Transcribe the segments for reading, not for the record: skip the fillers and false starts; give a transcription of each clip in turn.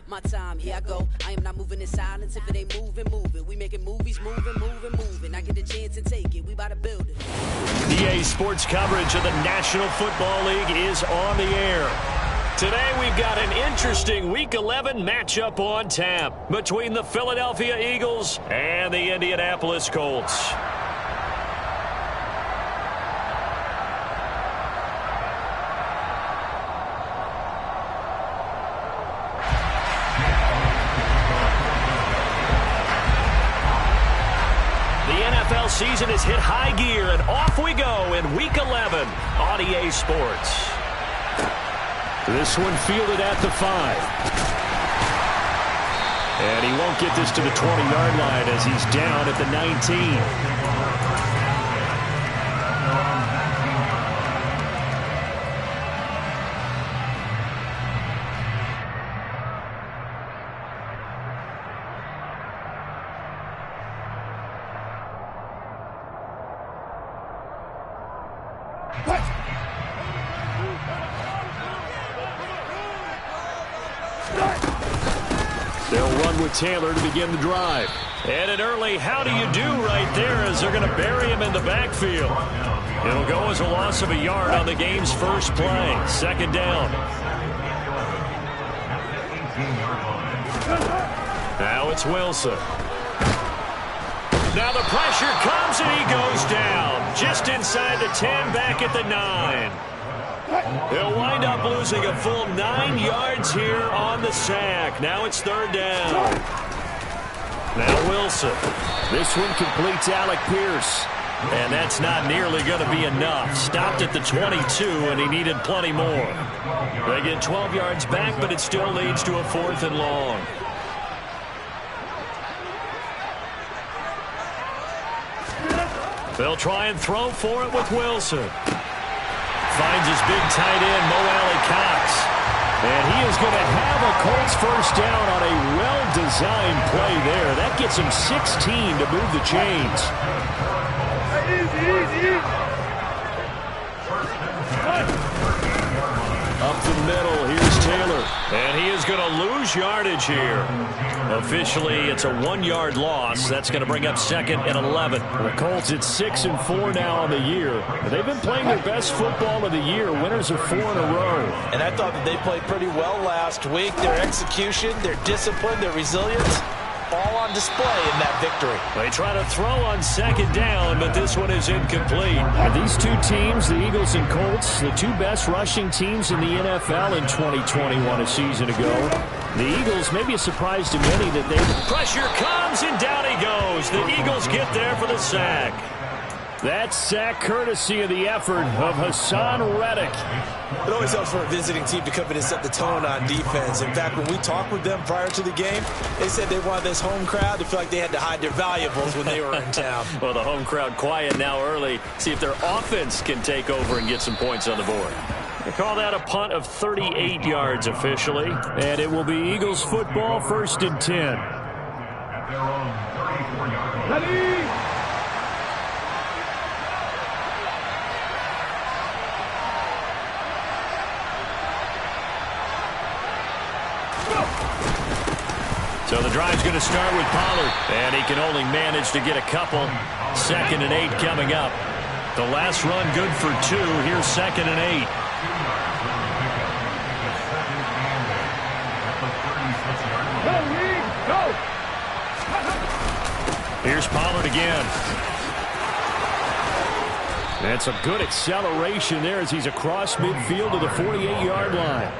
My time, here I go. I am not moving in silence. If it ain't moving, move it. We making movies, moving. I get the chance and take it. We about to build it. EA Sports coverage of the National Football League is on the air. Today we've got an interesting Week 11 matchup on tap between the Philadelphia Eagles and the Indianapolis Colts. Season has hit high gear, and off we go in Week 11 on EA Sports. This one fielded at the 5. And he won't get this to the 20-yard line as he's down at the 19. Taylor to begin the drive. And an early how do you do right there as they're going to bury him in the backfield. It'll go as a loss of a yard on the game's first play. Second down. Now it's Wilson. Now the pressure comes and he goes down. Just inside the 10, back at the 9. They'll wind up losing a full 9 yards here on the sack. Now it's third down. Now Wilson. This one completes Alec Pierce. And that's not nearly going to be enough. Stopped at the 22, and he needed plenty more. They get 12 yards back, but it still leads to a 4th and long. They'll try and throw for it with Wilson. Finds his big tight end, Mo Alley-Cox. And he is going to have a Colts first down on a well-designed play there. That gets him 16 to move the chains. Up the middle, here's Taylor. And he is going to lose yardage here. Officially, it's a 1-yard loss. That's going to bring up second and 11. The Colts at 6-4 now on the year. They've been playing their best football of the year. Winners of 4 in a row. And I thought that they played pretty well last week. Their execution, their discipline, their resilience, all on display in that victory. They try to throw on second down, but this one is incomplete. And these two teams, the Eagles and Colts, the two best rushing teams in the NFL in 2021 a season ago. The Eagles, maybe a surprise to many that they... Pressure comes, and down he goes. The Eagles get there for the sack. That sack courtesy of the effort of Hassan Reddick. It always helps for a visiting team to come in and set the tone on defense. In fact, when we talked with them prior to the game, they said they wanted this home crowd to feel like they had to hide their valuables when they were in town. Well, the home crowd quiet now early. See if their offense can take over and get some points on the board. They call that a punt of 38 yards officially. And it will be Eagles football, 1st and 10. Ready? So the drive's going to start with Pollard. And he can only manage to get a couple. 2nd and 8 coming up. The last run good for 2. Here's 2nd and 8. Here's Pollard again. And some good acceleration there as he's across midfield to the 48-yard line.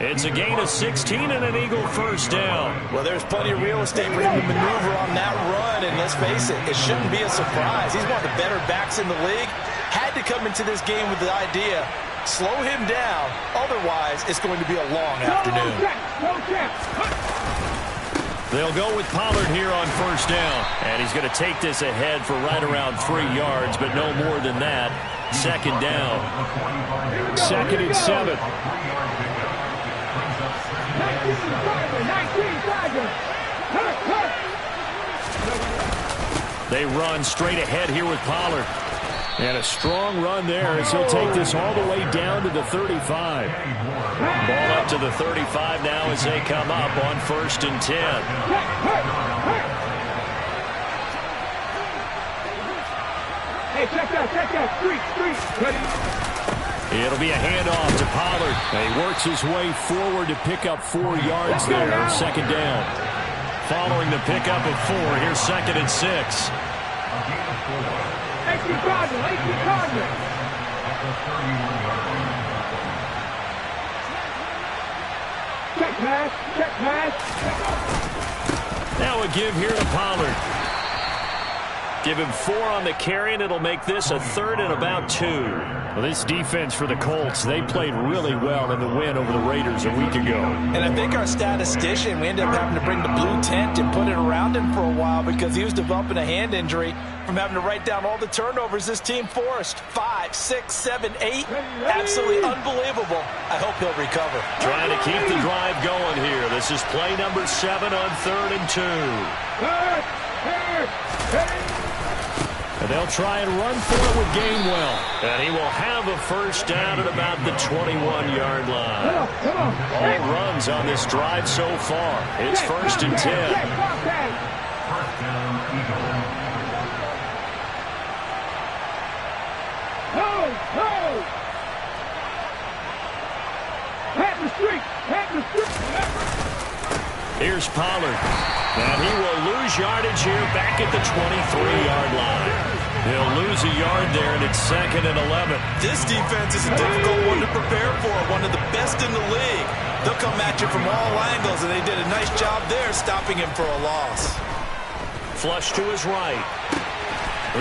It's a gain of 16 and an Eagle first down. Well, there's plenty of real estate for him to maneuver on that run, and let's face it, it shouldn't be a surprise. He's one of the better backs in the league. Had to come into this game with the idea, slow him down, otherwise it's going to be a long afternoon. They'll go with Pollard here on first down, and he's going to take this ahead for right around 3 yards, but no more than that. 2nd down. 2nd and 7. They run straight ahead here with Pollard. And a strong run there as he'll take this all the way down to the 35. Ball up to the 35 now as they come up on 1st and 10. Hey, check that. Street. Ready? It'll be a handoff to Pollard. He works his way forward to pick up 4 yards there, 2nd down. Following the pickup of 4, here's 2nd and 6. Check pass. Now a give here to Pollard. Give him 4 on the carry, and it'll make this a 3rd and about 2. Well, this defense for the Colts, they played really well in the win over the Raiders a week ago. And I think our statistician, we ended up having to bring the blue tent and put it around him for a while because he was developing a hand injury from having to write down all the turnovers this team forced. 5, 6, 7, 8. Absolutely unbelievable. I hope he'll recover. Trying to keep the drive going here. This is play number 7 on 3rd and 2. And they'll try and run for it with Gainwell. And he will have a 1st down at about the 21-yard line. All runs on this drive so far. It's 1st and 10. Here's Pollard. And he will lose yardage here back at the 23-yard line. He'll lose a yard there, and it's 2nd and 11. This defense is a difficult one to prepare for, one of the best in the league. They'll come at you from all angles, and they did a nice job there stopping him for a loss. Flush to his right.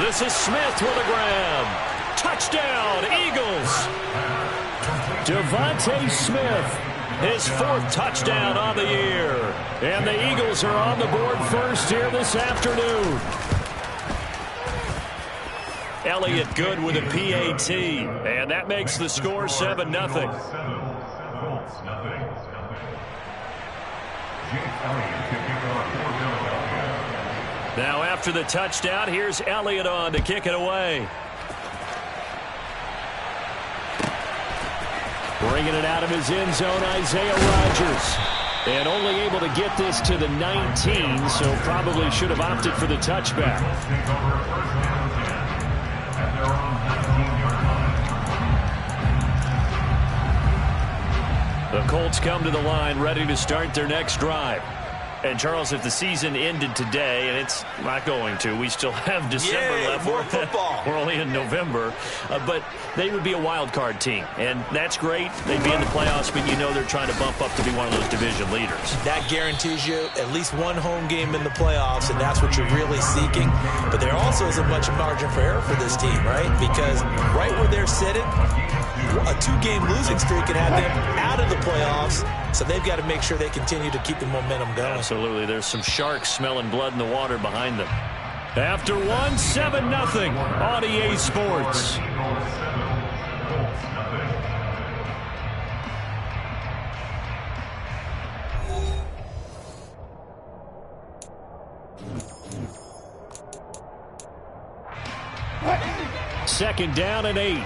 This is Smith with a grab. Touchdown, Eagles. Devontae Smith, his 4th touchdown on the year. And the Eagles are on the board first here this afternoon. Elliott good with a PAT. And that makes the score 7-0. Now after the touchdown, here's Elliott on to kick it away. Bringing it out of his end zone, Isaiah Rodgers. And only able to get this to the 19, so probably should have opted for the touchback. The Colts come to the line ready to start their next drive. And, Charles, if the season ended today, and it's not going to, we still have December left. More football. We're only in November. But they would be a wild card team. And that's great. They'd be in the playoffs, but you know they're trying to bump up to be one of those division leaders. That guarantees you at least one home game in the playoffs, and that's what you're really seeking. But there also isn't much margin for error for this team, right? Because right where they're sitting, a 2-game losing streak can have them out of the playoffs, so they've got to make sure they continue to keep the momentum going. Absolutely. There's some sharks smelling blood in the water behind them. After 7-0 on EA Sports. Second down and 8.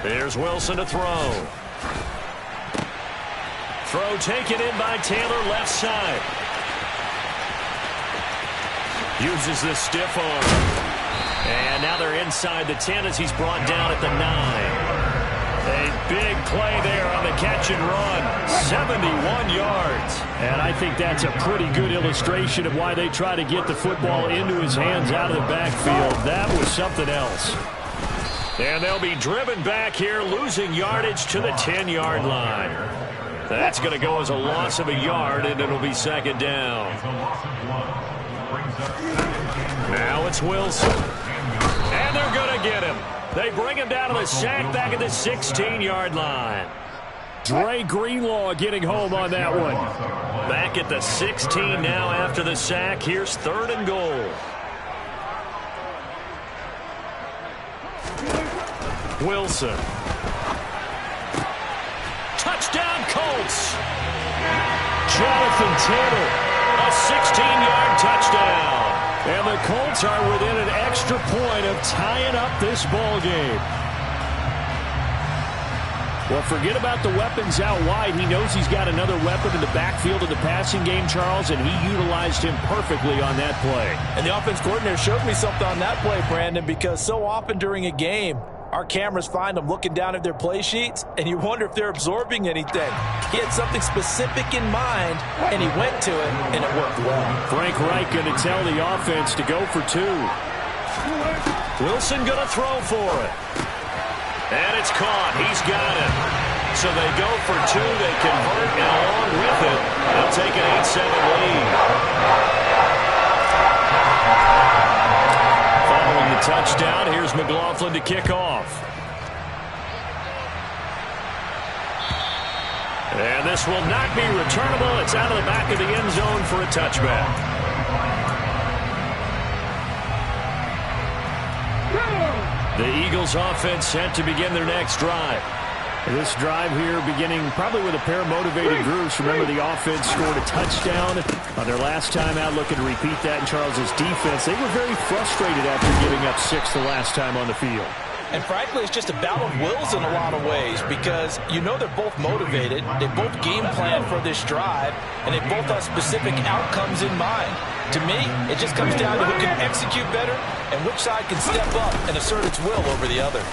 There's Wilson to throw. Throw taken in by Taylor, left side. Uses the stiff arm. And now they're inside the 10 as he's brought down at the 9. A big play there on the catch and run. 71 yards. And I think that's a pretty good illustration of why they try to get the football into his hands out of the backfield. That was something else. And they'll be driven back here, losing yardage to the 10-yard line. That's going to go as a loss of a yard, and it'll be second down. Now it's Wilson. And they're going to get him. They bring him down to the sack back at the 16-yard line. Dre Greenlaw getting home on that one. Back at the 16 now after the sack. Here's 3rd and goal. Wilson. Touchdown Colts. Jonathan Taylor. A 16-yard touchdown. And the Colts are within an extra point of tying up this ball game. Well, forget about the weapons out wide. He knows he's got another weapon in the backfield of the passing game, Charles, and he utilized him perfectly on that play. And the offense coordinator showed me something on that play, Brandon, because so often during a game, our cameras find them looking down at their play sheets, and you wonder if they're absorbing anything. He had something specific in mind, and he went to it, and it worked well. Frank Reich going to tell the offense to go for 2. Wilson going to throw for it. And it's caught. He's got it. So they go for 2. They convert, and along with it, they'll take an 8-7 lead. Following the touchdown, here's McLaughlin to kick off. And this will not be returnable. It's out of the back of the end zone for a touchback. The Eagles offense set to begin their next drive. This drive here beginning probably with a pair of motivated groups. Remember, the offense scored a touchdown on their last time out, looking to repeat that in Charles's defense. They were very frustrated after giving up 6 the last time on the field. And frankly, it's just a battle of wills in a lot of ways because you know they're both motivated, they both game plan for this drive, and they both have specific outcomes in mind. To me, it just comes down to who can execute better and which side can step up and assert its will over the other.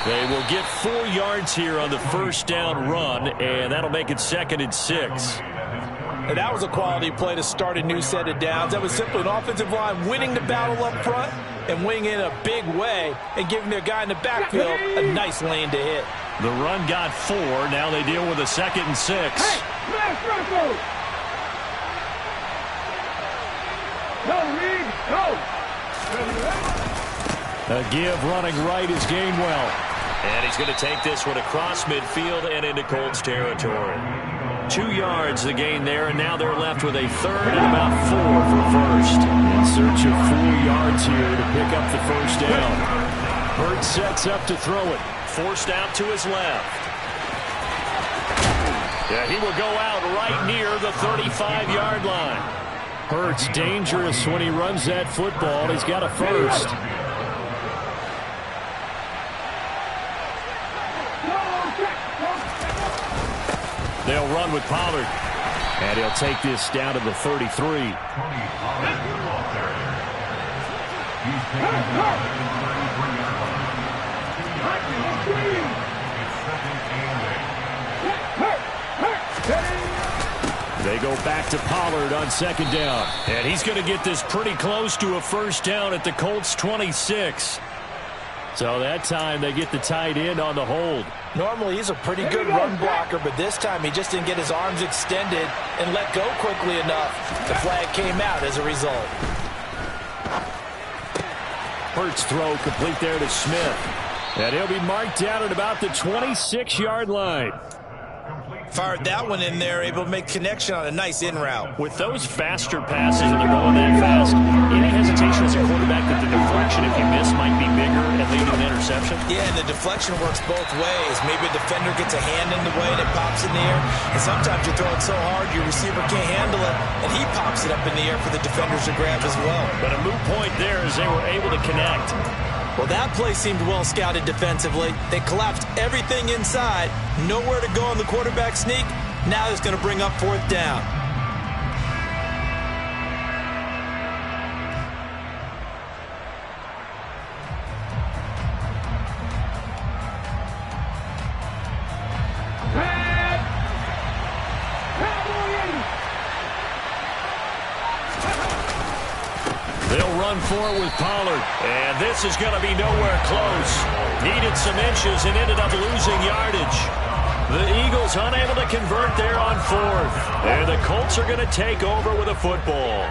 They will get 4 yards here on the first down run, and that'll make it 2nd and 6. And that was a quality play to start a new set of downs. That was simply an offensive line winning the battle up front and winning in a big way and giving their guy in the backfield a nice lane to hit. The run got 4. Now they deal with a 2nd and 6. Hey, smash Russell! Go, Reed, go! A give running right is Gainwell. And he's going to take this one across midfield and into Colts territory. 2 yards the gain there, and now they're left with a 3rd and about 4 for first. In search of 4 yards here to pick up the first down. Hurts sets up to throw it. Forced out to his left. Yeah, he will go out right near the 35-yard line. Hurts dangerous when he runs that football. He's got a first. They'll run with Pollard. And he'll take this down to the 33. They go back to Pollard on 2nd down. And he's going to get this pretty close to a first down at the Colts 26. So that time they get the tight end on the hold. Normally he's a pretty good run blocker, but this time he just didn't get his arms extended and let go quickly enough. The flag came out as a result. Hurts throw complete there to Smith. And he'll be marked down at about the 26-yard line. Fired that one in there, able to make connection on a nice in route. With those faster passes and they're going that fast, any hesitation as a quarterback that the deflection, if you miss, might be bigger and lead to an interception? Yeah, and the deflection works both ways. Maybe a defender gets a hand in the way and it pops in the air. And sometimes you throw it so hard your receiver can't handle it, and he pops it up in the air for the defenders to grab as well. But a moot point there as they were able to connect. Well, that play seemed well scouted defensively. They collapsed everything inside. Nowhere to go on the quarterback sneak. Now it's going to bring up 4th down. They'll run for it with Pollard. And this is going to be nowhere close. Needed some inches and ended up losing yardage. The Eagles unable to convert there on 4th. And the Colts are going to take over with a football.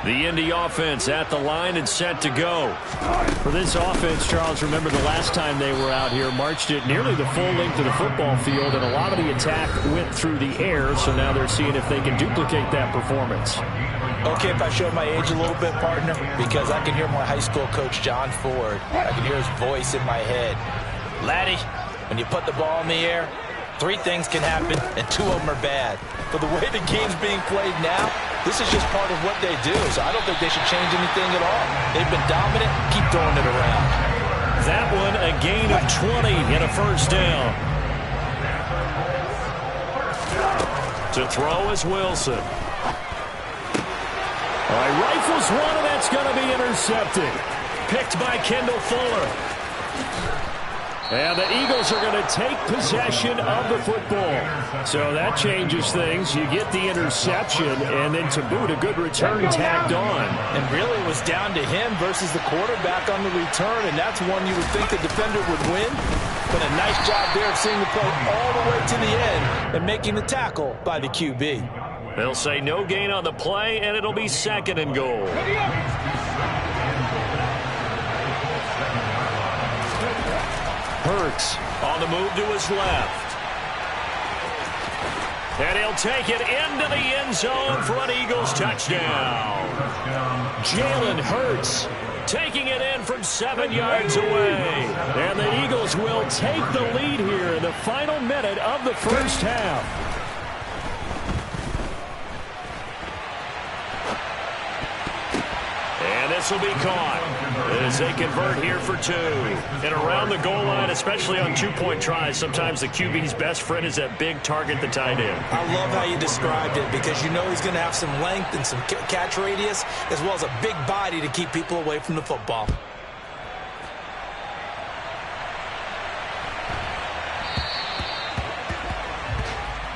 The Indy offense at the line and set to go. For this offense, Charles, remember the last time they were out here, marched it nearly the full length of the football field, and a lot of the attack went through the air, so now they're seeing if they can duplicate that performance. Okay, if I show my age a little bit, partner, because I can hear my high school coach, John Ford. I can hear his voice in my head. Laddie, when you put the ball in the air, 3 things can happen, and 2 of them are bad. But the way the game's being played now, This is just part of what they do, so I don't think they should change anything at all. They've been dominant. Keep throwing it around. That one a gain of 20 and a first down. To throw is Wilson. All right, rifles one, and that's going to be intercepted. Picked by Kendall Fuller. And the Eagles are going to take possession of the football. So that changes things. You get the interception, and then to boot, a good return tacked on. And really, it was down to him versus the quarterback on the return, and that's one you would think the defender would win. But a nice job there of seeing the play all the way to the end and making the tackle by the QB. They'll say no gain on the play, and it'll be second and goal. Hurts on the move to his left. And he'll take it into the end zone for an Eagles touchdown. Jalen Hurts taking it in from 7 yards away. And the Eagles will take the lead here in the final minute of the first half. And this will be caught as they convert here for 2. And around the goal line, especially on two-point tries, sometimes the QB's best friend is that big target, the tight end. I love how you described it because you know he's going to have some length and some catch radius as well as a big body to keep people away from the football.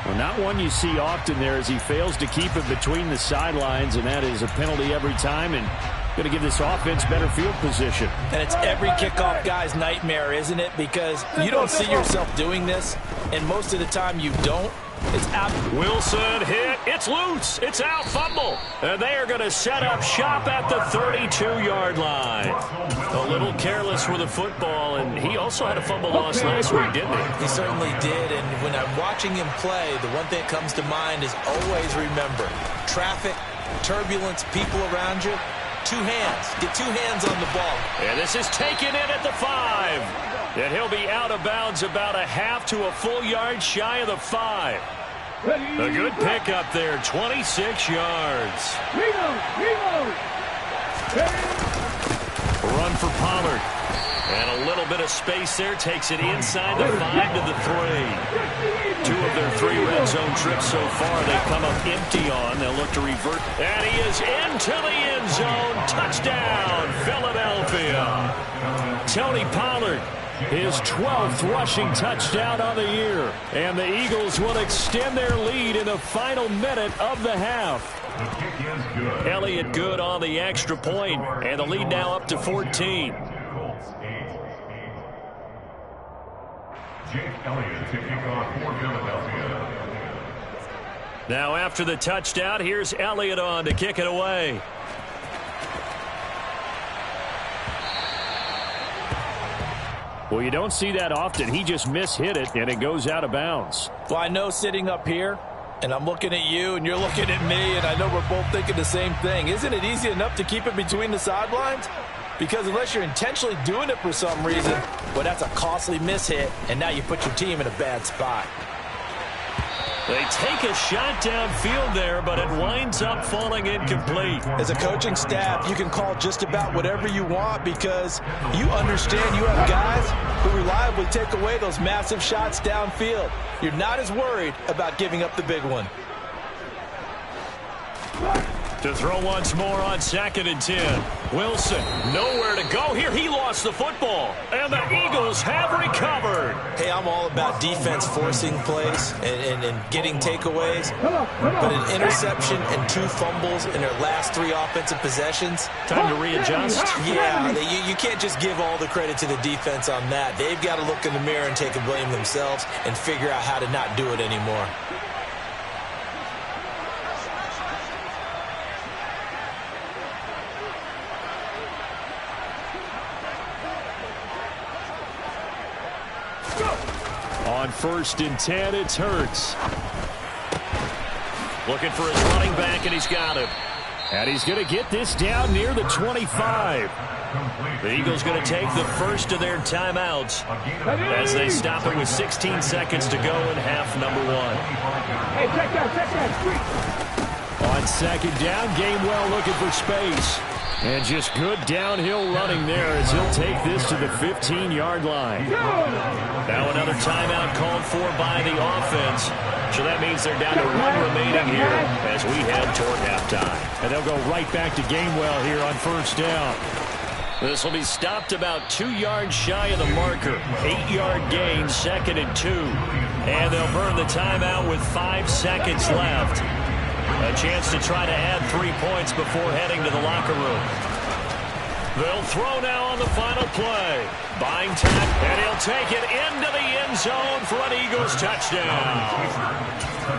Well, not one you see often there as he fails to keep it between the sidelines, and that is a penalty every time and going to give this offense better field position. And it's every kickoff guy's nightmare, isn't it? Because you don't see yourself doing this, and most of the time you don't. It's out. Wilson hit. It's loose. It's out. Fumble. And they are going to set up shop at the 32-yard line. A little careless with the football, and he also had a fumble loss last week, didn't he? He certainly did, and when I'm watching him play, the one thing that comes to mind is always remember, traffic, turbulence, people around you, 2 hands. Get 2 hands on the ball. And this is taken in at the 5. And he'll be out of bounds about a half to a full yard shy of the 5. A good pickup there, 26 yards. Run for Pollard. And a little bit of space there, takes it inside the 5 to the 3. 2 of their 3 red zone trips so far they've come up empty on. They'll look to revert. And he is into the end zone. Touchdown, Philadelphia. Tony Pollard, his 12th rushing touchdown on the year. And the Eagles will extend their lead in the final minute of the half. Elliott good on the extra point, and the lead now up to 14. Now after the touchdown, here's Elliott on to kick it away. Well, you don't see that often. He just mishit it, and it goes out of bounds. Well, I know sitting up here, and I'm looking at you, and you're looking at me, and I know we're both thinking the same thing. Isn't it easy enough to keep it between the sidelines? Because unless you're intentionally doing it for some reason, well, that's a costly mishit, and now you put your team in a bad spot. They take a shot downfield there, but it winds up falling incomplete. As a coaching staff, you can call just about whatever you want because you understand you have guys who reliably take away those massive shots downfield. You're not as worried about giving up the big one. To throw once more on 2nd and 10. Wilson, nowhere to go here. He lost the football, and the Eagles have recovered. Hey, I'm all about defense forcing plays and getting takeaways, but an interception and 2 fumbles in their last 3 offensive possessions. Time to readjust. Yeah, you can't just give all the credit to the defense on that. They've got to look in the mirror and take a blame themselves and figure out how to not do it anymore. On 1st and 10, it's Hurts. Looking for his running back, and he's got him. And he's going to get this down near the 25. The Eagles going to take the first of their timeouts as they stop it with 16 seconds to go in half number 1. Hey, check that, On On second down, Gainwell looking for space. And just good downhill running there as he'll take this to the 15-yard line. Now another timeout called for by the offense. So that means they're down to 1 remaining here as we head toward halftime. And they'll go right back to Gainwell here on first down. This will be stopped about 2 yards shy of the marker. 8-yard gain, 2nd and 2. And they'll burn the timeout with 5 seconds left. A chance to try to add 3 points before heading to the locker room. They'll throw now on the final play. Buying time, and he'll take it into the end zone for an Eagles touchdown.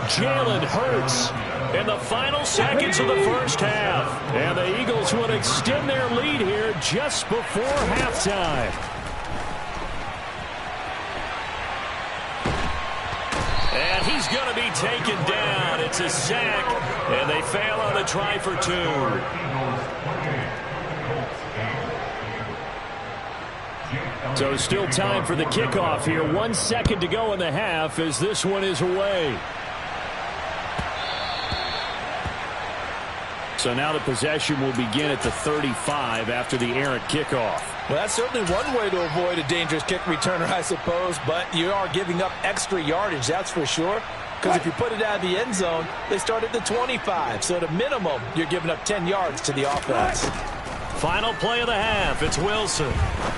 Jalen Hurts in the final seconds of the first half. And the Eagles would extend their lead here just before halftime. And he's going to be taken down. It's a sack, and they fail on the try for 2. So still time for the kickoff here. 1 second to go in the half as this one is away. So now the possession will begin at the 35 after the errant kickoff. Well, that's certainly one way to avoid a dangerous kick returner, I suppose, but you are giving up extra yardage, that's for sure. Because if you put it out of the end zone, they start at the 25. So at a minimum, you're giving up 10 yards to the offense. Final play of the half. It's Wilson.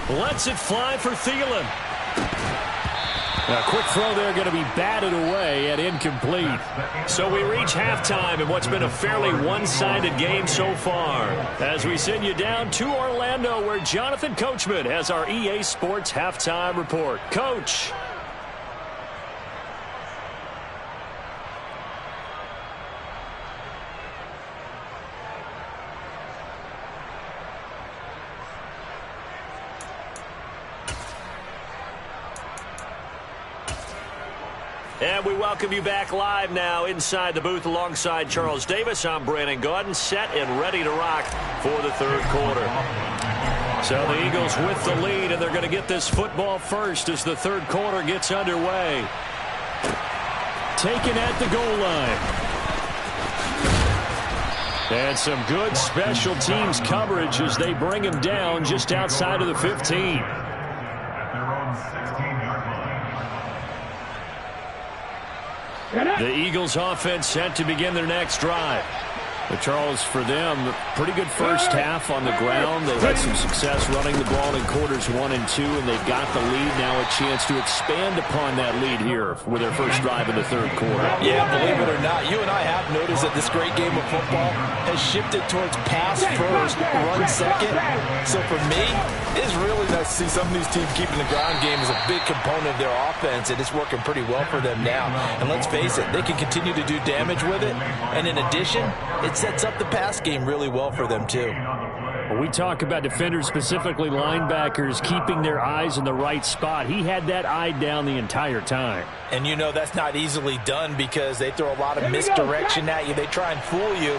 Lets it fly for Thielen. A quick throw there going to be batted away and incomplete. So we reach halftime in what's been a fairly one-sided game so far. As we send you down to Orlando, where Jonathan Coachman has our EA Sports halftime report. Coach. And we welcome you back live now inside the booth alongside Charles Davis. I'm Brandon Gaudin, set and ready to rock for the third quarter. So the Eagles with the lead, and they're going to get this football first as the third quarter gets underway. Taken at the goal line. And some good special teams coverage as they bring him down just outside of the 15. The Eagles offense set to begin their next drive. But Charles, for them, pretty good first half on the ground. They had some success running the ball in quarters 1 and 2, and they've got the lead. Now a chance to expand upon that lead here with their first drive in the third quarter. Yeah, believe it or not, you and I have noticed that this great game of football has shifted towards pass first, run second. So for me, it's really nice to see some of these teams keeping the ground game as a big component of their offense, and it's working pretty well for them now. And let's face it, they can continue to do damage with it. And in addition, it sets up the pass game really well for them too. When we talk about defenders, specifically linebackers, keeping their eyes in the right spot, he had that eye down the entire time. And you know that's not easily done because they throw a lot of misdirection at you. They try and fool you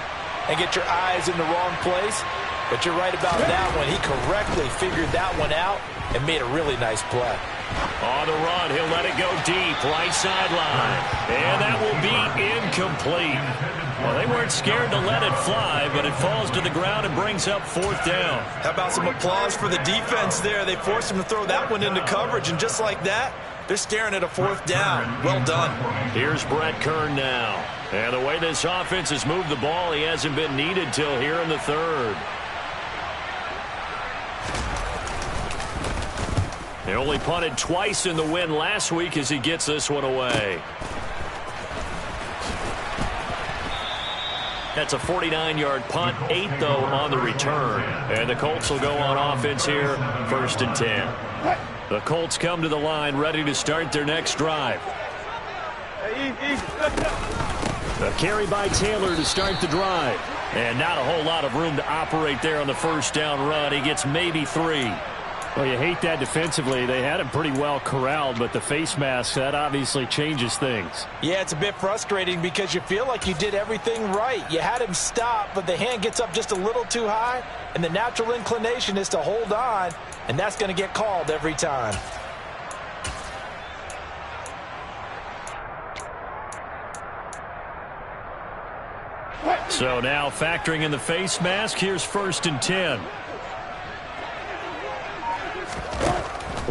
and get your eyes in the wrong place. But you're right about that one. He correctly figured that one out and made a really nice play. On the run, he'll let it go deep, right sideline. And that will be incomplete. Well, they weren't scared to let it fly, but it falls to the ground and brings up 4th down. How about some applause for the defense there? They forced him to throw that one into coverage, and just like that, they're staring at a 4th down. Well done. Here's Brett Kern now. And the way this offense has moved the ball, he hasn't been needed till here in the third. They only punted twice in the win last week as he gets this one away. That's a 49-yard punt, 8 though on the return. And the Colts will go on offense here, 1st and 10. The Colts come to the line ready to start their next drive. A carry by Taylor to start the drive. And not a whole lot of room to operate there on the first down run. He gets maybe 3. Well, you hate that defensively. They had him pretty well corralled, but the face mask, that obviously changes things. Yeah, it's a bit frustrating because you feel like you did everything right. You had him stop, but the hand gets up just a little too high, and the natural inclination is to hold on, and that's going to get called every time. So now factoring in the face mask, here's 1st and 10.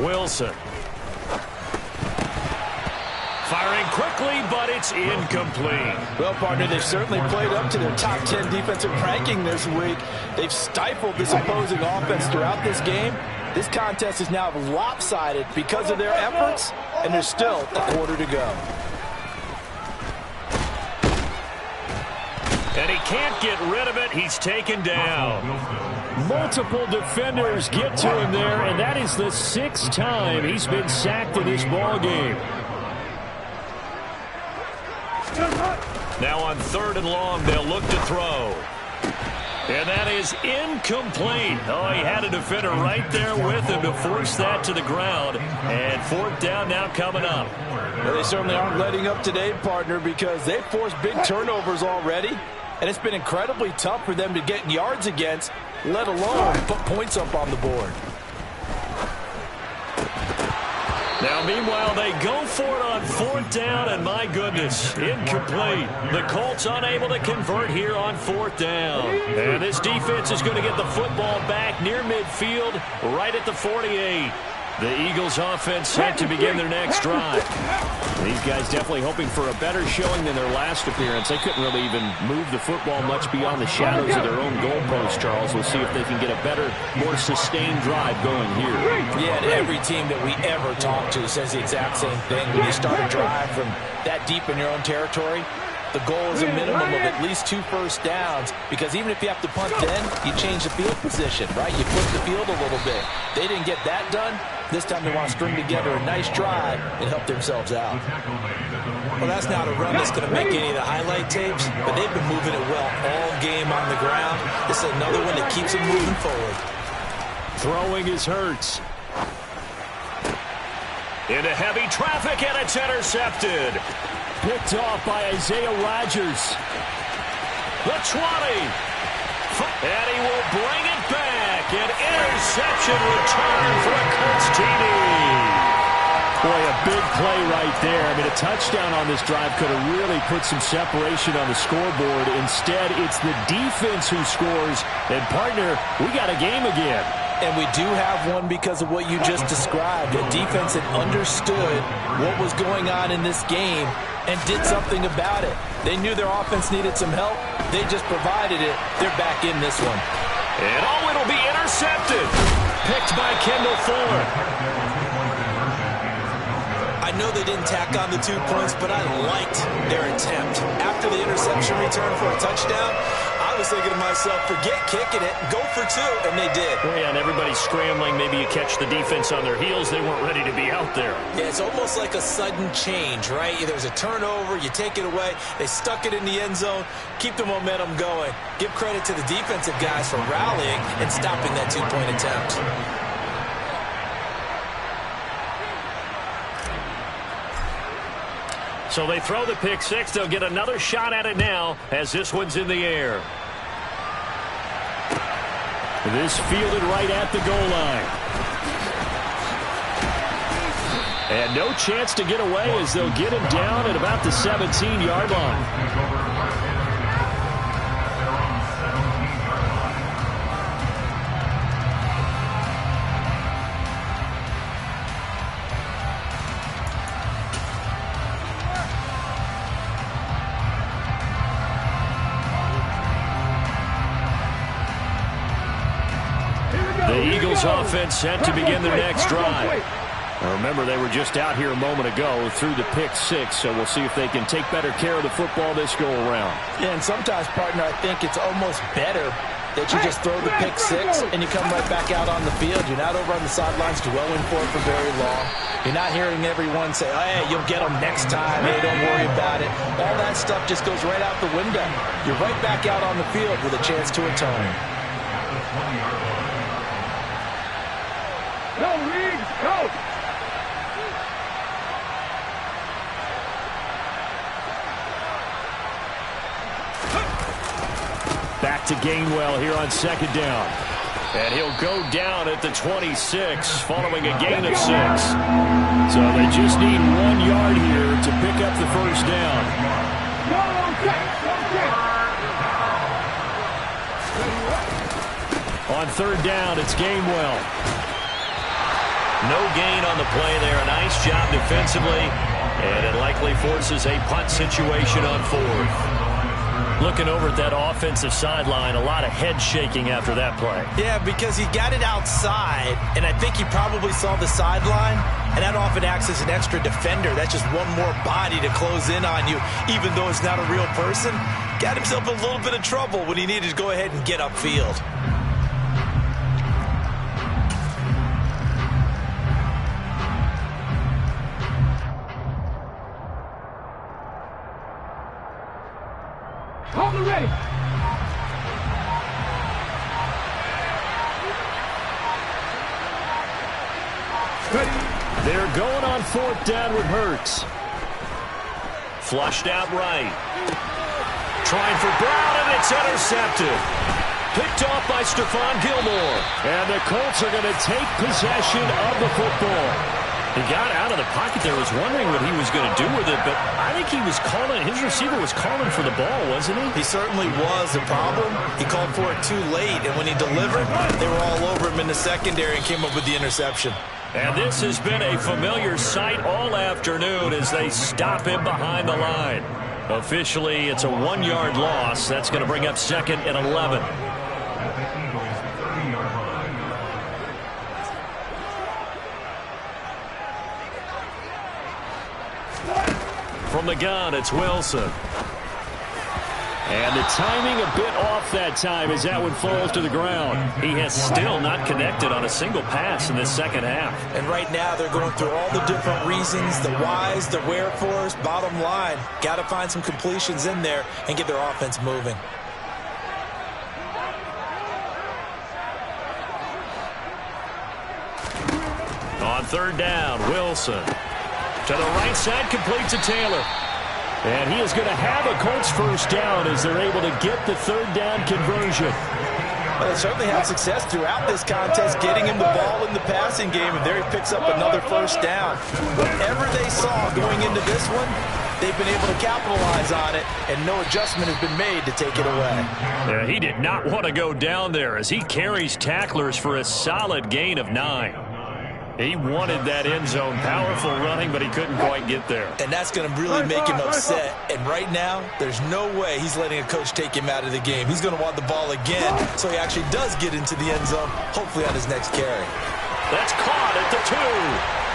Wilson. Firing quickly, but it's incomplete. Well, partner, they've certainly played up to their top 10 defensive ranking this week. They've stifled this opposing offense throughout this game. This contest is now lopsided because of their efforts, and there's still a quarter to go. And he can't get rid of it. He's taken down. Multiple defenders get to him there, and that is the 6th time he's been sacked in this ball game. Now on 3rd and long, they'll look to throw. And that is incomplete. Oh, he had a defender right there with him to force that to the ground. And 4th down now coming up. Well, they certainly aren't letting up today, partner, because they've forced big turnovers already. And it's been incredibly tough for them to get yards against, let alone put points up on the board. Now, meanwhile, they go for it on 4th down, and my goodness, incomplete. The Colts unable to convert here on 4th down. And this defense is going to get the football back near midfield, right at the 48. The Eagles offense set to begin their next drive. These guys definitely hoping for a better showing than their last appearance. They couldn't really even move the football much beyond the shadows of their own goalpost, Charles. We'll see if they can get a better, more sustained drive going here. Yeah, and every team that we ever talk to says the exact same thing. When you start a drive from that deep in your own territory, the goal is a minimum of at least 2 first downs, because even if you have to punt then, you change the field position, right? You flip the field a little bit. They didn't get that done. This time they want to string together a nice drive and help themselves out. Well, that's not a run that's going to make any of the highlight tapes, but they've been moving it well all game on the ground. This is another one that keeps them moving forward. Throwing is Hurts. Into heavy traffic, and it's intercepted. Picked off by Isaiah Rodgers. The 20. And he will bring it back. An interception return for a Colts TD. Boy, a big play right there. I mean, a touchdown on this drive could have really put some separation on the scoreboard. Instead, it's the defense who scores. And, partner, we got a game again. And we do have one because of what you just described. A defense that understood what was going on in this game and did something about it. They knew their offense needed some help. They just provided it. They're back in this one. And oh, it'll be intercepted. Picked by Kendall Fuller. I know they didn't tack on the 2 points, but I liked their attempt. After the interception return for a touchdown, I was thinking to myself, forget kicking it, go for 2, and they did. Well, yeah, and everybody's scrambling. Maybe you catch the defense on their heels. They weren't ready to be out there. Yeah, it's almost like a sudden change, right? There's a turnover, you take it away, they stuck it in the end zone, keep the momentum going. Give credit to the defensive guys for rallying and stopping that 2-point attempt. So they throw the pick 6. They'll get another shot at it now as this one's in the air. This fielded right at the goal line. And no chance to get away as they'll get him down at about the 17-yard line. The Eagles offense set to begin their next drive. Now remember, they were just out here a moment ago through the pick 6, so we'll see if they can take better care of the football this go-around. Yeah, and sometimes, partner, I think it's almost better that you just throw the pick 6 and you come right back out on the field. You're not over on the sidelines dwelling for it for very long. You're not hearing everyone say, oh, hey, you'll get them next time. Hey, don't worry about it. All that stuff just goes right out the window. You're right back out on the field with a chance to atone. Go, Reed, go! Back to Gainwell here on 2nd down. And he'll go down at the 26 following a gain of 6. So they just need 1 yard here to pick up the first down. Go, check, go, check! On third down, it's Gainwell. No gain on the play there. A nice job defensively. And it likely forces a punt situation on fourth. Looking over at that offensive sideline, a lot of head shaking after that play. Yeah, because he got it outside, and I think he probably saw the sideline, and that often acts as an extra defender. That's just one more body to close in on you, even though it's not a real person. Got himself a little bit of trouble when he needed to go ahead and get upfield. Hold it ready. They're going on fourth down with Hurts. Flushed out right. Trying for Brown, and it's intercepted. Picked off by Stephon Gilmore. And the Colts are going to take possession of the football. He got out of the pocket there, was wondering what he was going to do with it, but I think he was calling, his receiver was calling for the ball, wasn't he? He certainly was. The problem, he called for it too late, and when he delivered, they were all over him in the secondary and came up with the interception. And this has been a familiar sight all afternoon as they stop him behind the line. Officially, it's a 1-yard loss. That's going to bring up second and 11. From the gun, it's Wilson. And the timing a bit off that time as that one falls to the ground. He has still not connected on a single pass in this second half. And right now they're going through all the different reasons, the whys, the wherefores. Bottom line, got to find some completions in there and get their offense moving. On third down, Wilson. To the right side, complete to Taylor. And he is going to have a Colts first down as they're able to get the third down conversion. Well, they certainly had success throughout this contest, getting him the ball in the passing game, and there he picks up another first down. Whatever they saw going into this one, they've been able to capitalize on it, and no adjustment has been made to take it away. Yeah, he did not want to go down there as he carries tacklers for a solid gain of 9. He wanted that end zone, powerful running, but he couldn't quite get there. And that's going to really make him upset. And right now, there's no way he's letting a coach take him out of the game. He's going to want the ball again, so he actually does get into the end zone, hopefully on his next carry. That's caught at the 2.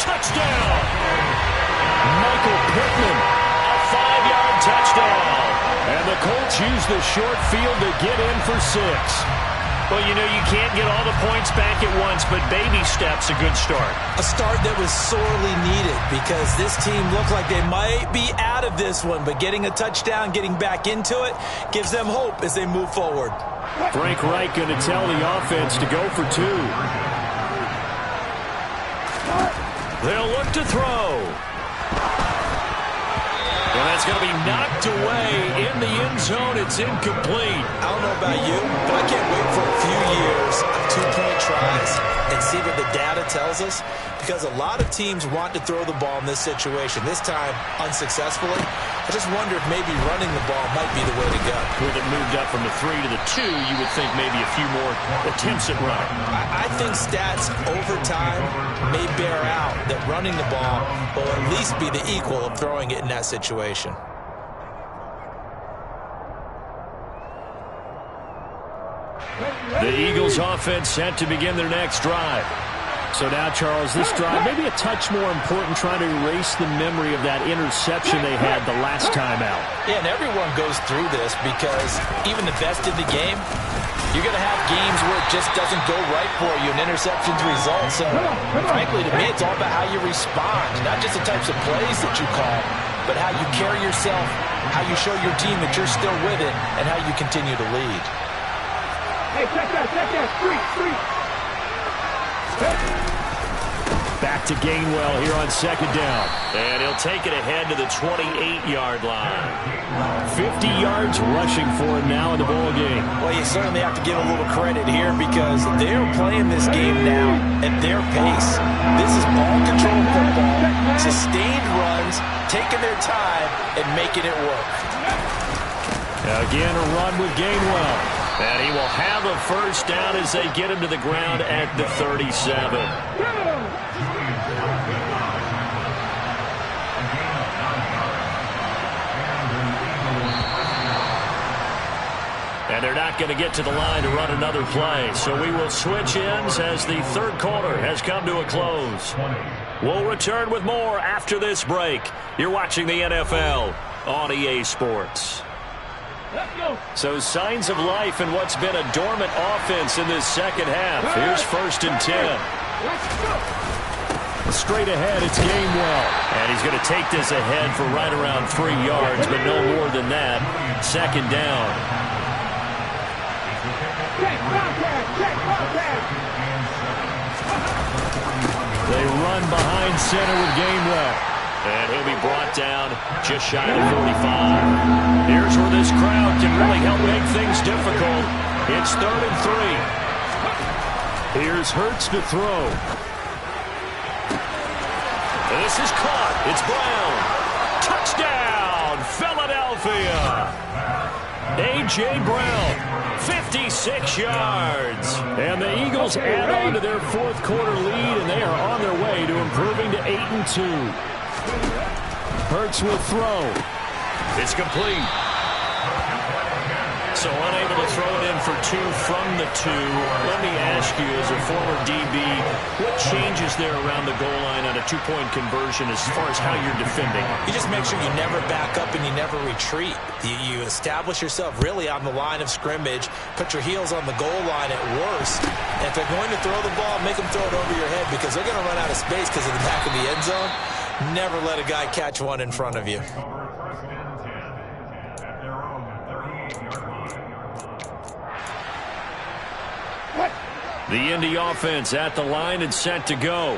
Touchdown! Michael Pittman. A 5-yard touchdown. And the Colts use the short field to get in for 6. Well, you know, you can't get all the points back at once, but baby steps a good start. A start that was sorely needed because this team looked like they might be out of this one, but getting a touchdown, getting back into it, gives them hope as they move forward. Frank Reich going to tell the offense to go for 2. They'll look to throw. And that's going to be knocked away in the end zone. It's incomplete. I don't know about you, but I can't wait for a few years of 2-point tries and see what the data tells us, because a lot of teams want to throw the ball in this situation. This time, unsuccessfully. I just wonder if maybe running the ball might be the way to go. With it moved up from the 3 to the 2, you would think maybe a few more attempts at running. I think stats over time may bear out that running the ball will at least be the equal of throwing it in that situation. The Eagles offense set to begin their next drive. So now, Charles, this drive maybe a touch more important, trying to erase the memory of that interception they had the last time out. Yeah, and everyone goes through this because even the best in the game, you're going to have games where it just doesn't go right for you and interceptions result. So, frankly, to me, it's all about how you respond, not just the types of plays that you call, but how you carry yourself, how you show your team that you're still with it, and how you continue to lead. Hey, check that, street. Back to Gainwell here on second down. And he'll take it ahead to the 28-yard line. 50 yards rushing for him now in the ball game. Well, you certainly have to give a little credit here because they're playing this game now at their pace. This is ball control football, sustained runs, taking their time and making it work. Again, a run with Gainwell. And he will have a first down as they get him to the ground at the 37. And they're not going to get to the line to run another play. So we will switch ends as the third quarter has come to a close. We'll return with more after this break. You're watching the NFL on EA Sports. So signs of life in what's been a dormant offense in this second half. Here's 1st and 10. Straight ahead, it's Gainwell. And he's going to take this ahead for right around 3 yards, but no more than that. 2nd down. They run behind center with Gainwell. And he'll be brought down just shy of 45. Here's where this crowd can really help make things difficult. It's 3rd and 3. Here's Hurts to throw. This is caught. It's Brown. Touchdown, Philadelphia. A.J. Brown, 56 yards. And the Eagles add on to their 4th quarter lead, and they are on their way to improving to 8-2. Hurts will throw. It's complete. So unable to throw it in for 2 from the 2. Let me ask you, as a former DB, what changes there around the goal line on a 2-point conversion as far as how you're defending? You just make sure you never back up and you never retreat. You establish yourself really on the line of scrimmage, put your heels on the goal line at worst. And if they're going to throw the ball, make them throw it over your head because they're going to run out of space because of the back of the end zone. Never let a guy catch one in front of you. The Indy offense at the line and set to go.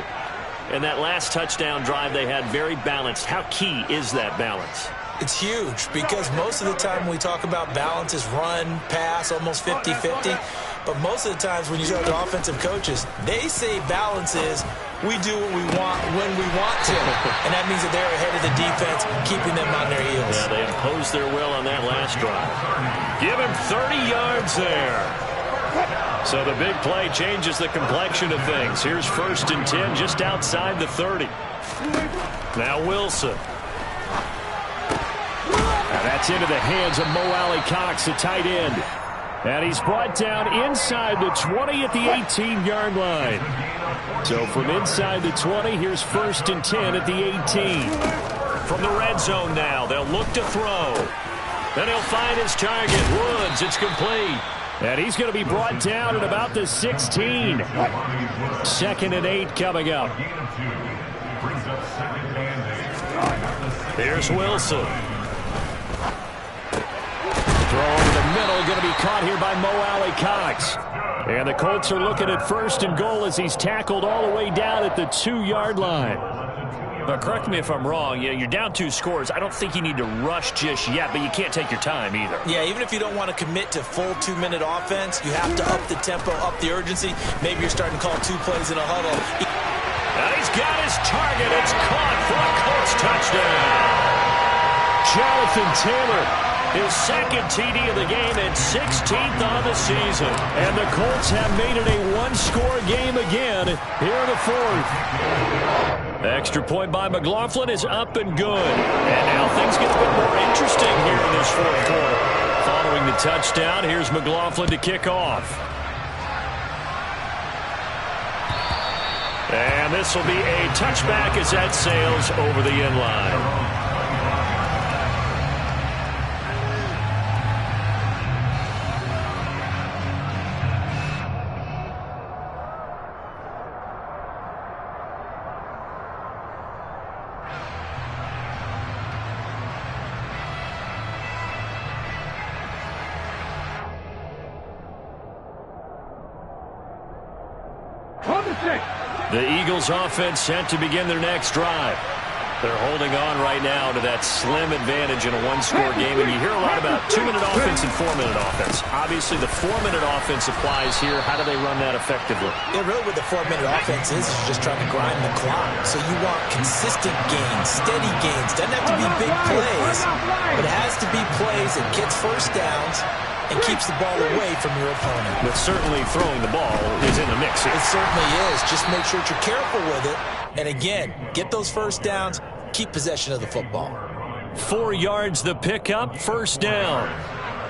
And that last touchdown drive they had very balanced. How key is that balance? It's huge because most of the time when we talk about balance is run, pass, almost 50-50. But most of the times when you talk to offensive coaches, they say balance is we do what we want when we want to. And that means that they're ahead of the defense, keeping them on their heels. Yeah, they imposed their will on that last drive. Give him 30 yards there. So the big play changes the complexion of things. Here's 1st and 10 just outside the 30. Now Wilson. Now that's into the hands of Mo Alley-Cox, the tight end. And he's brought down inside the 20 at the 18-yard line. So from inside the 20, here's 1st and 10 at the 18. From the red zone now, they'll look to throw. Then he'll find his target, Woods. It's complete. And he's going to be brought down at about the 16. 2nd and 8 coming up. Here's Wilson. Throw over the middle, going to be caught here by Mo Alley-Cox. And the Colts are looking at 1st and goal as he's tackled all the way down at the 2-yard line. But correct me if I'm wrong, you're down 2 scores. I don't think you need to rush just yet, but you can't take your time either. Yeah, even if you don't want to commit to full 2-minute offense, you have to up the tempo, up the urgency. Maybe you're starting to call 2 plays in a huddle. And he's got his target. It's caught for a Colts touchdown. Jonathan Taylor, his 2nd TD of the game and 16th on the season. And the Colts have made it a 1-score game again here in the 4th. Extra point by McLaughlin is up and good. And now things get a bit more interesting here in this 4th quarter. Following the touchdown, here's McLaughlin to kick off. And this will be a touchback as that sails over the end line. The Eagles offense set to begin their next drive. They're holding on right now to that slim advantage in a 1-score game. And you hear a lot about 2-minute offense and 4-minute offense. Obviously, the 4-minute offense applies here. How do they run that effectively? Yeah, really what the 4-minute offense is just trying to grind the clock. So you want consistent gains, steady gains. Doesn't have to be big plays, but it has to be plays that gets first downs and keeps the ball away from your opponent. But certainly throwing the ball is in the mix here. It certainly is. Just make sure that you're careful with it. And again, get those first downs, keep possession of the football. 4 yards the pickup, first down.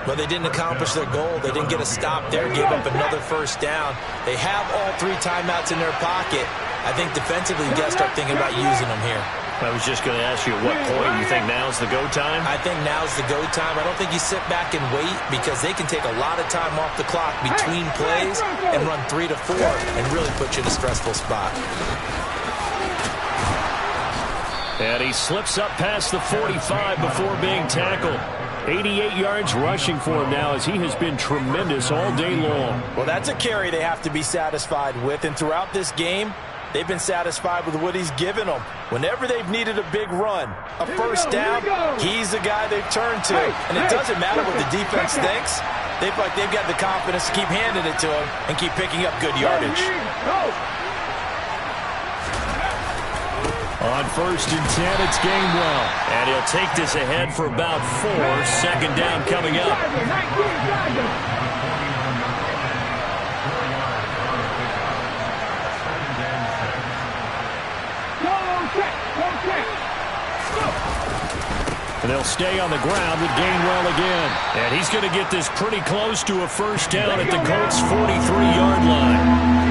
But they didn't accomplish their goal. They didn't get a stop there, gave up another first down. They have all 3 timeouts in their pocket. I think defensively, you got to start thinking about using them here. I was just going to ask you at what point you think now's the go time? I think now's the go time. I don't think you sit back and wait because they can take a lot of time off the clock between plays and run 3 to 4 and really put you in a stressful spot. And he slips up past the 45 before being tackled. 88 yards rushing for him now as he has been tremendous all day long. Well, that's a carry they have to be satisfied with. And throughout this game, they've been satisfied with what he's given them. Whenever they've needed a big run, a first down, he's the guy they've turned to. And it doesn't matter what the defense thinks. They feel like they've got the confidence to keep handing it to him and keep picking up good yardage. On 1st and 10, it's Gainwell. And he'll take this ahead for about 4. Second down coming up. And they'll stay on the ground with Gainwell again. And he's going to get this pretty close to a first down at the Colts' 43-yard line.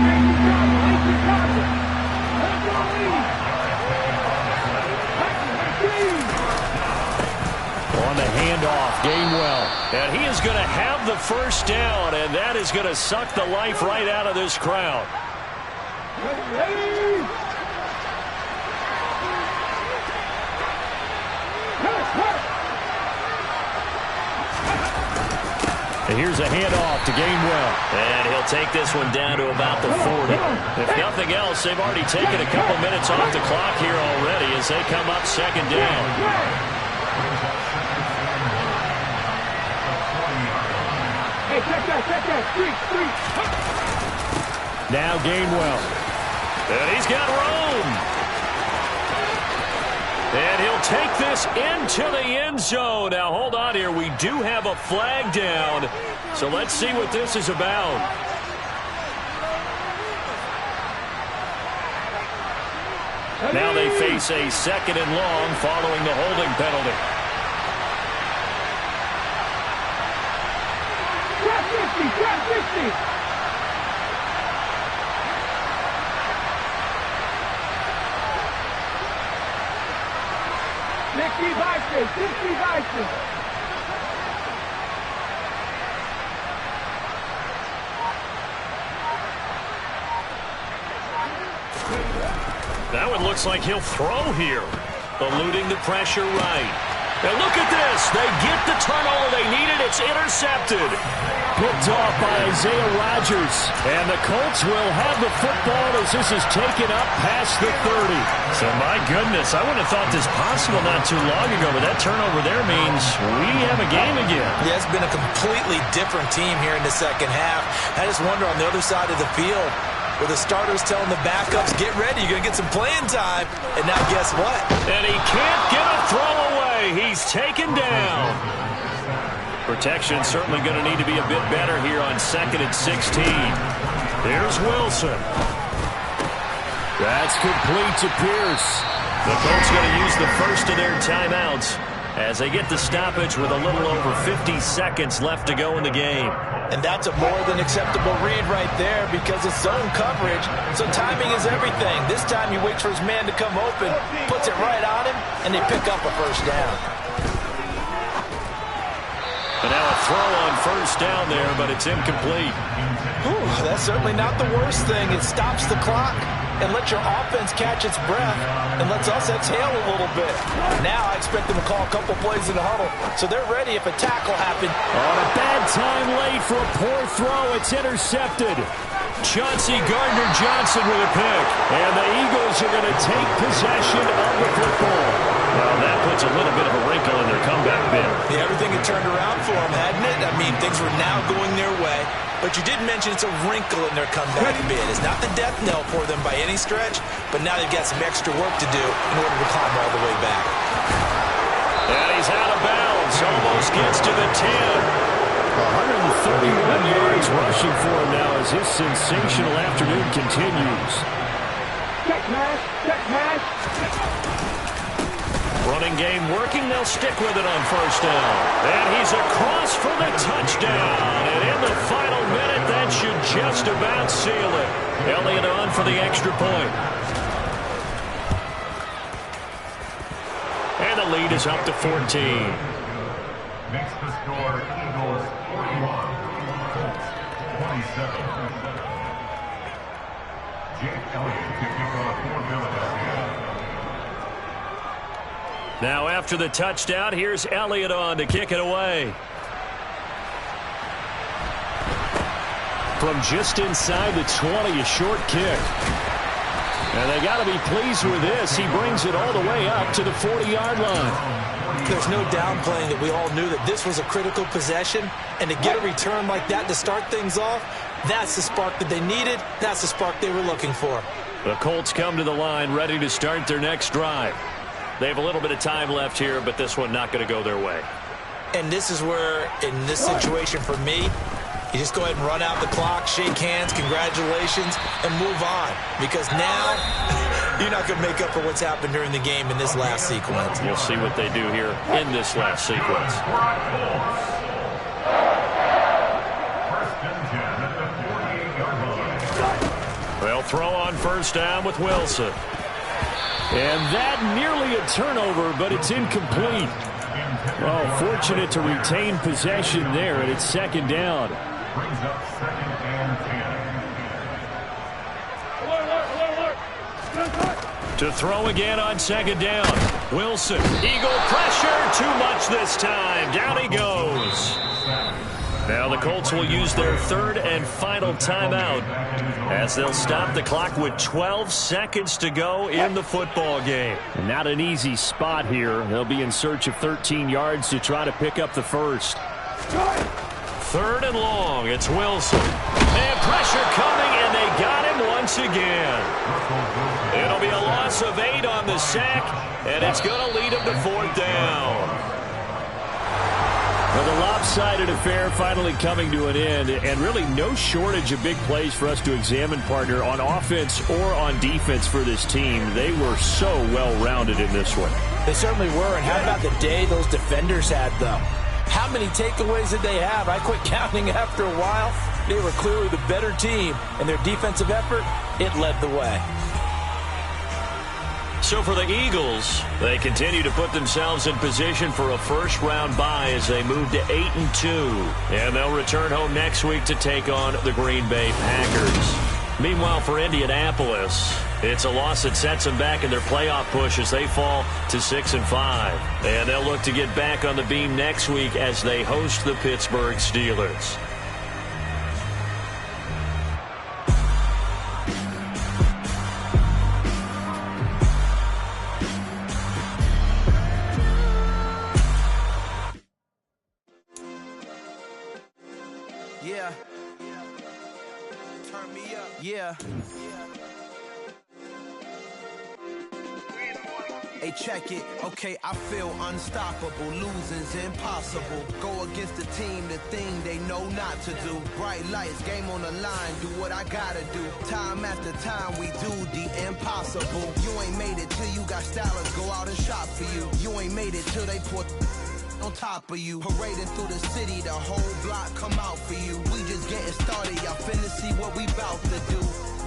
On the handoff, Gainwell. And he is going to have the first down, and that is going to suck the life right out of this crowd. And here's a handoff to Gainwell. And he'll take this one down to about the 40. If nothing else, they've already taken a couple minutes off the clock here already as they come up second down. Hey, check that, street. Now Gainwell. And he's got room. And he'll take this into the end zone. Now, hold on here. We do have a flag down. So let's see what this is about. Now they face a 2nd and long following the holding penalty. Trap 50. That one looks like he'll throw here. Eluding the pressure right. And look at this. They get the turnover they needed. It's intercepted. Picked off by Isaiah Rodgers. And the Colts will have the football as this is taken up past the 30. So, my goodness, I wouldn't have thought this possible not too long ago, but that turnover there means we have a game again. Yeah, it's been a completely different team here in the second half. I just wonder on the other side of the field, where the starters telling the backups, get ready, you're going to get some playing time. And now guess what? And he can't get a throw away. He's taken down. Protection certainly going to need to be a bit better here on 2nd and 16. Here's Wilson. That's complete to Pierce. The Colts going to use the first of their timeouts as they get the stoppage with a little over 50 seconds left to go in the game. And that's a more than acceptable read right there because it's zone coverage, so timing is everything. This time he waits for his man to come open, puts it right on him, and they pick up a first down. And now a throw on first down there, but it's incomplete. Whew, that's certainly not the worst thing. It stops the clock and lets your offense catch its breath and lets us exhale a little bit. Now I expect them to call a couple plays in the huddle, so they're ready if a tackle happened. On a bad time late for a poor throw, it's intercepted. Chauncey Gardner-Johnson with a pick. And the Eagles are going to take possession of the football. Well, that puts a little bit of a wrinkle in their comeback bid. Yeah, everything had turned around for them, hadn't it? I mean, things were now going their way. But you did mention it's a wrinkle in their comeback bid. It's not the death knell for them by any stretch, but now they've got some extra work to do in order to climb all the way back. And he's out of bounds. Almost gets to the 10. 131 yards rushing for him now as his sensational afternoon continues. Check pass, check pass. Running game working. They'll stick with it on first down. And he's across for the touchdown. And in the final minute, that should just about seal it. Elliott on for the extra point. And the lead is up to 14. Next to score, Eagles 41, Colts 27. Jake Elliott to kick off for Philadelphia. Now after the touchdown, here's Elliott on to kick it away. From just inside the 20, a short kick. And they got to be pleased with this. He brings it all the way up to the 40-yard line. There's no downplaying it. We all knew that this was a critical possession, and to get a return like that to start things off, that's the spark that they needed. That's the spark they were looking for. The Colts come to the line ready to start their next drive. They have a little bit of time left here, but this one not going to go their way. And this is where, in this situation for me, you just go ahead and run out the clock, shake hands, congratulations, and move on. Because now, you're not going to make up for what's happened during the game in this last sequence. We'll see what they do here in this last sequence. They'll throw on first down with Wilson. And that nearly a turnover, but it's incomplete. Well, fortunate to retain possession there, and it's second down. Brings up second and 10. To throw again on second down. Wilson. Eagle pressure. Too much this time. Down he goes. Now the Colts will use their third and final timeout as they'll stop the clock with 12 seconds to go in the football game. Not an easy spot here. They'll be in search of 13 yards to try to pick up the first. Third and long. It's Wilson. And pressure coming, and they got him once again. It'll be a loss of 8 on the sack, and it's going to lead him to fourth down. Well, the lopsided affair finally coming to an end, and really no shortage of big plays for us to examine, partner, on offense or on defense for this team. They were so well-rounded in this one. They certainly were, and how about the day those defenders had, though? How many takeaways did they have? I quit counting after a while. They were clearly the better team, and their defensive effort, it led the way. So for the Eagles, they continue to put themselves in position for a first-round bye as they move to 8-2. And they'll return home next week to take on the Green Bay Packers. Meanwhile, for Indianapolis, it's a loss that sets them back in their playoff push as they fall to 6-5. And they'll look to get back on the beam next week as they host the Pittsburgh Steelers. Yeah. Turn me up. Yeah. Hey, check it. Okay, I feel unstoppable. Losing's impossible. Go against the team, the thing they know not to do. Bright lights, game on the line. Do what I gotta do. Time after time, we do the impossible. You ain't made it till you got stylers go out and shop for you. You ain't made it till they put on top of you. Parading through the city, the whole block come out for you. We just getting started, y'all finna see what we bout to do.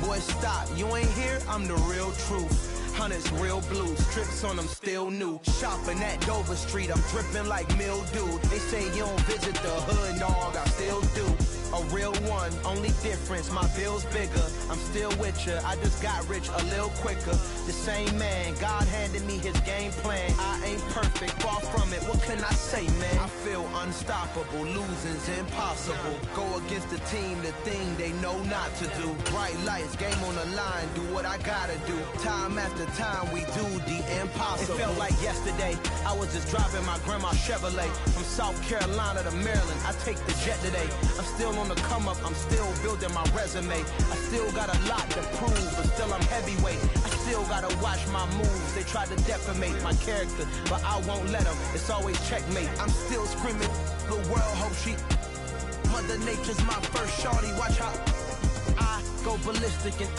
Boy, stop, you ain't here, I'm the real truth. Hunters, real blue, strips on them still new. Shopping at Dover Street, I'm dripping like mildew. They say you don't visit the hood, dog, I still do. A real one, only difference, my bill's bigger. I'm still with ya, I just got rich a little quicker. The same man, God handed me his game plan. I ain't perfect, far from it, what can I say, man? I feel unstoppable, losing's impossible. Go against the team, the thing they know not to do. Bright lights, game on the line, do what I gotta do. Time after time, we do the impossible. It felt like yesterday, I was just driving my grandma's Chevrolet. From South Carolina to Maryland, I take the jet today. I'm still on the come up, I'm still building my resume. I still got a lot to prove, but still I'm heavyweight. I still gotta watch my moves. They try to defamate my character, but I won't let them. It's always checkmate. I'm still screaming, the world hope she Mother Nature's my first shorty. Watch how I go ballistic and